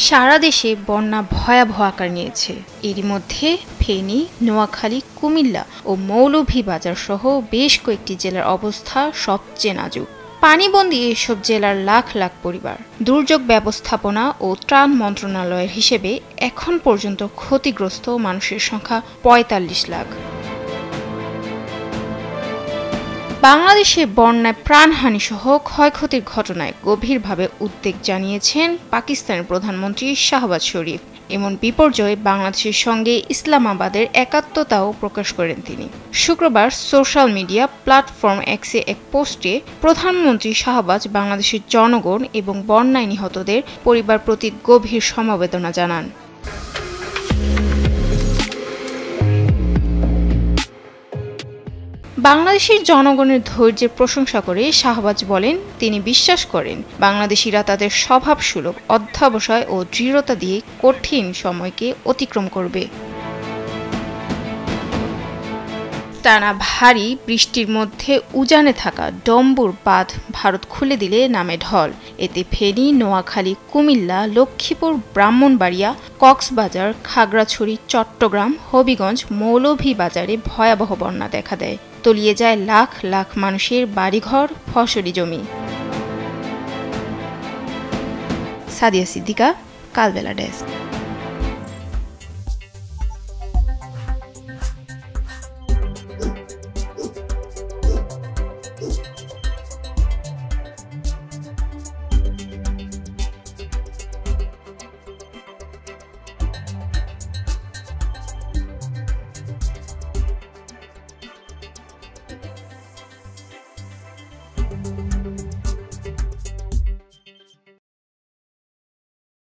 সারা দেশে বন্যা ভয়াবহ আকার নিয়েছে। এরই মধ্যে ফেনী, নোয়াখালী, কুমিল্লা ও মৌলভীবাজার সহ বেশ কয়েকটি জেলার অবস্থা সবচেয়ে নাজুক। পানিবন্দী এসব জেলার লাখ লাখ পরিবার। দুর্যোগ ব্যবস্থাপনা ও ত্রাণ মন্ত্রণালয়ের হিসেবে এখন পর্যন্ত ক্ষতিগ্রস্ত মানুষের সংখ্যা ৪৫ লাখ। বাংলাদেশে বন্যায় প্রাণহানি সহ ক্ষয়ক্ষতির ঘটনায় গভীরভাবে উদ্বেগ জানিয়েছেন পাকিস্তানের প্রধানমন্ত্রী শাহবাজ শরীফ। এমন বিপর্যয়ে বাংলাদেশের সঙ্গে ইসলামাবাদের একাত্মতাও প্রকাশ করেন তিনি। শুক্রবার সোশ্যাল মিডিয়া প্ল্যাটফর্ম এক্সে এক পোস্টে প্রধানমন্ত্রী শাহবাজ বাংলাদেশের জনগণ এবং বন্যায় নিহতদের পরিবার প্রতি গভীর সমবেদনা জানান। বাংলাদেশের জনগণের ধৈর্যের প্রশংসা করে শাহবাজ বলেন, তিনি বিশ্বাস করেন বাংলাদেশিরা তাদের স্বভাবসুলভ অধ্যবসায় ও দৃঢ়তা দিয়ে কঠিন সময়কে অতিক্রম করবে। টানা ভারী বৃষ্টির মধ্যে উজানে থাকা ডম্বুর বাঁধ ভারত খুলে দিলে নামে ঢল। এতে ফেনী, নোয়াখালী, কুমিল্লা, লক্ষ্মীপুর, ব্রাহ্মণবাড়িয়া, কক্সবাজার, খাগড়াছড়ি, চট্টগ্রাম, হবিগঞ্জ, মৌলভীবাজারে ভয়াবহ বন্যা দেখা দেয়। তলিয়ে যায় লাখ লাখ মানুষের বাড়িঘর, ফসলি জমি। সাদিয়া সিদ্দিকা, কালবেলা ডেস্ক।